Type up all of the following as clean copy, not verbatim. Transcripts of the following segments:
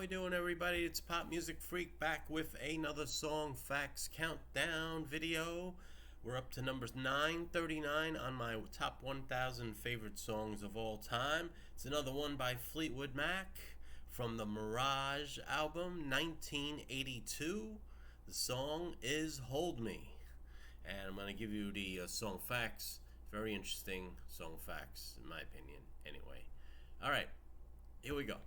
we doing, everybody? It's Pop Music Freak back with another Song Facts Countdown video. We're up to number 939 on my top 1,000 favorite songs of all time. It's another one by Fleetwood Mac from the Mirage album, 1982. The song is Hold Me. And I'm going to give you the song facts. Very interesting song facts, in my opinion, anyway. Alright, here we go.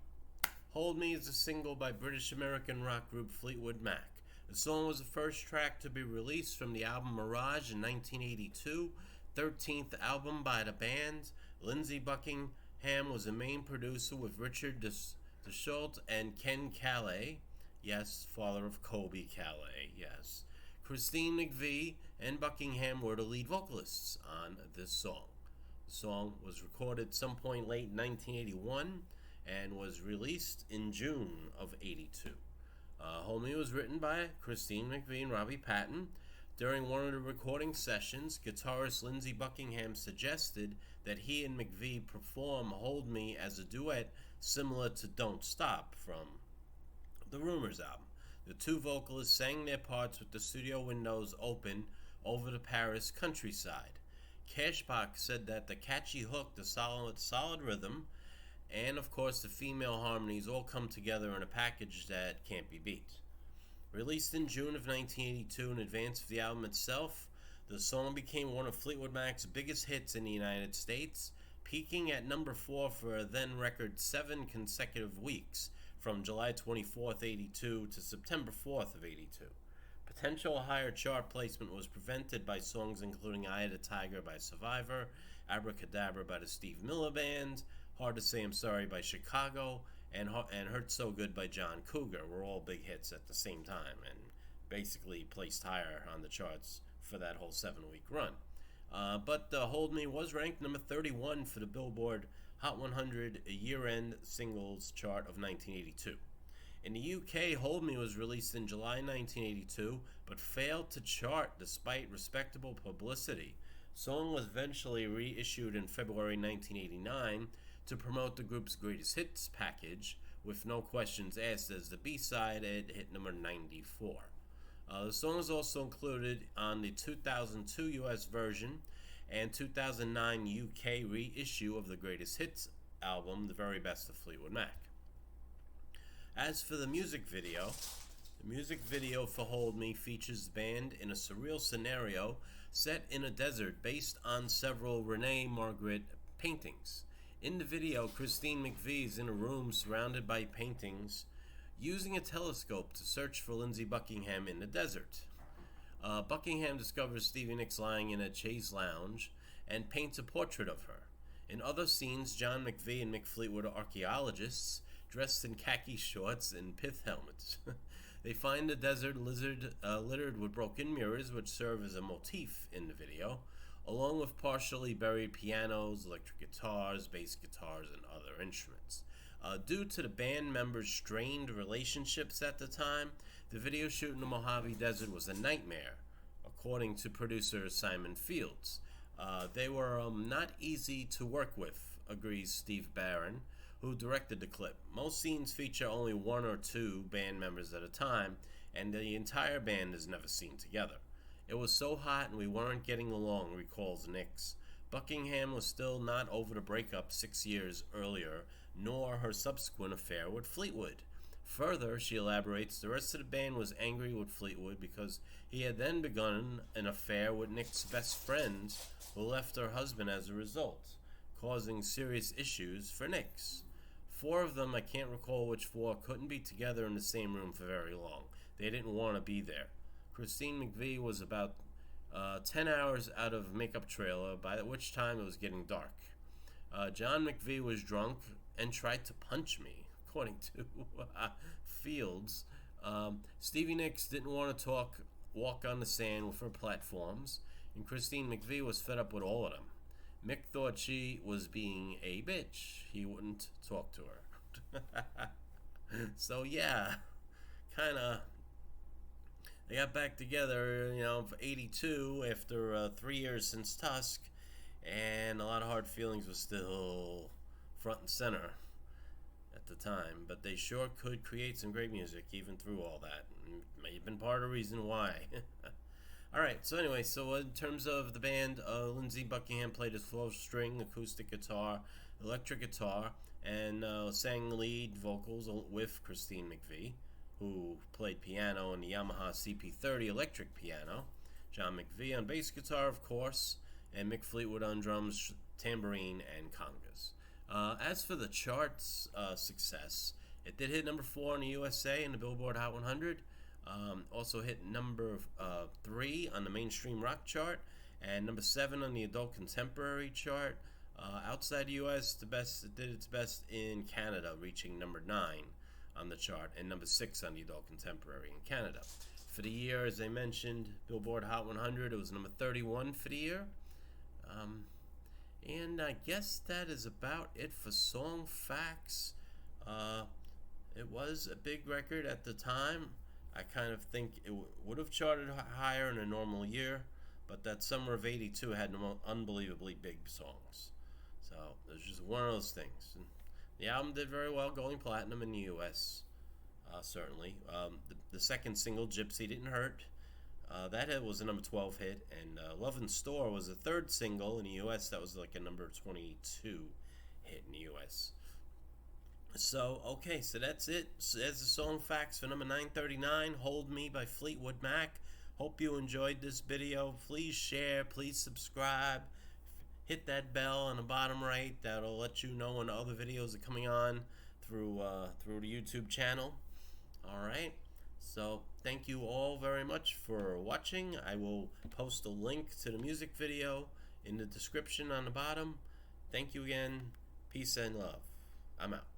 Hold Me is a single by British-American rock group Fleetwood Mac. The song was the first track to be released from the album Mirage in 1982, 13th album by the band. Lindsey Buckingham was the main producer with Richard DeSchultz and Ken Calais, yes, father of Kobe Calais, yes. Christine McVie and Buckingham were the lead vocalists on this song. The song was recorded some point late 1981 and was released in June of 82. Hold Me was written by Christine McVie and Robbie Patton. During one of the recording sessions, guitarist Lindsey Buckingham suggested that he and McVie perform Hold Me as a duet similar to Don't Stop from the Rumors album. The two vocalists sang their parts with the studio windows open over the Paris countryside. Cashbox said that the catchy hook, the solid rhythm, and of course the female harmonies all come together in a package that can't be beat. Released in June of 1982 in advance of the album itself, the song became one of Fleetwood Mac's biggest hits in the United States, peaking at number 4 for a then record 7 consecutive weeks, from July 24th, 82 to September 4th of 82. Potential higher chart placement was prevented by songs including Eye of the Tiger by Survivor, Abracadabra by the Steve Miller Band, Hard to Say I'm Sorry by Chicago, and Hurt So Good by John Cougar were all big hits at the same time and basically placed higher on the charts for that whole 7-week run. But Hold Me was ranked number 31 for the Billboard Hot 100 year-end singles chart of 1982. In the UK, Hold Me was released in July 1982, but failed to chart despite respectable publicity. The song was eventually reissued in February 1989 to promote the group's greatest hits package, with No Questions Asked as the B-side at hit number 94. The song is also included on the 2002 US version and 2009 UK reissue of the greatest hits album, The Very Best of Fleetwood Mac. As for the music video for Hold Me features the band in a surreal scenario set in a desert based on several Rene Magritte paintings. In the video, Christine McVie is in a room surrounded by paintings using a telescope to search for Lindsey Buckingham in the desert. Buckingham discovers Stevie Nicks lying in a chaise lounge and paints a portrait of her. In other scenes, John McVie and Mick Fleetwood are archaeologists dressed in khaki shorts and pith helmets. They find the desert littered with broken mirrors, which serve as a motif in the video, along with partially buried pianos, electric guitars, bass guitars, and other instruments. Due to the band members' strained relationships at the time, the video shoot in the Mojave Desert was a nightmare, according to producer Simon Fields. They were not easy to work with, agrees Steve Barron, who directed the clip. Most scenes feature only one or two band members at a time, and the entire band is never seen together. It was so hot and we weren't getting along, recalls Nicks. Buckingham was still not over the breakup 6 years earlier, nor her subsequent affair with Fleetwood. Further, she elaborates, the rest of the band was angry with Fleetwood because he had then begun an affair with Nick's best friend, who left her husband as a result, causing serious issues for Nicks. 4 of them, I can't recall which 4, couldn't be together in the same room for very long. They didn't want to be there. Christine McVie was about 10 hours out of makeup trailer, by which time it was getting dark. John McVie was drunk and tried to punch me, according to Fields. Stevie Nicks didn't want to walk on the sand with her platforms, and Christine McVie was fed up with all of them. Mick thought she was being a bitch. He wouldn't talk to her. So yeah, kinda, they got back together, for 82 after 3 years since Tusk, and a lot of hard feelings was still front and center. at the time, but they sure could create some great music even through all that. May have been part of the reason why. Alright, so anyway, so in terms of the band, Lindsey Buckingham played his 12-string acoustic guitar, electric guitar, and sang lead vocals with Christine McVie, who played piano on the Yamaha CP30 electric piano, John McVie on bass guitar, of course, and Mick Fleetwood on drums, tambourine, and congas. As for the charts success, it did hit number 4 in the USA in the Billboard Hot 100. Also hit number 3 on the mainstream rock chart, and number 7 on the adult contemporary chart. Outside the US, it did its best in Canada, reaching number 9 on the chart, and number 6 on the adult contemporary in Canada. For the year, as I mentioned, Billboard Hot 100, it was number 31 for the year. And I guess that is about it for song facts. It was a big record at the time. I kind of think it would have charted higher in a normal year, but that summer of '82 had unbelievably big songs. So it was just one of those things. And the album did very well, going platinum in the U.S., certainly. The second single, Gypsy, didn't hurt. That hit was a number 12 hit, and Love in Store was the third single in the U.S. That was like a number 22 hit in the U.S. So, okay, so that's it. So there's the song facts for number 939, Hold Me by Fleetwood Mac. Hope you enjoyed this video. Please share, please subscribe. Hit that bell on the bottom right. That'll let you know when other videos are coming on through the YouTube channel. Alright, so thank you all very much for watching. I will post a link to the music video in the description on the bottom. Thank you again. Peace and love. I'm out.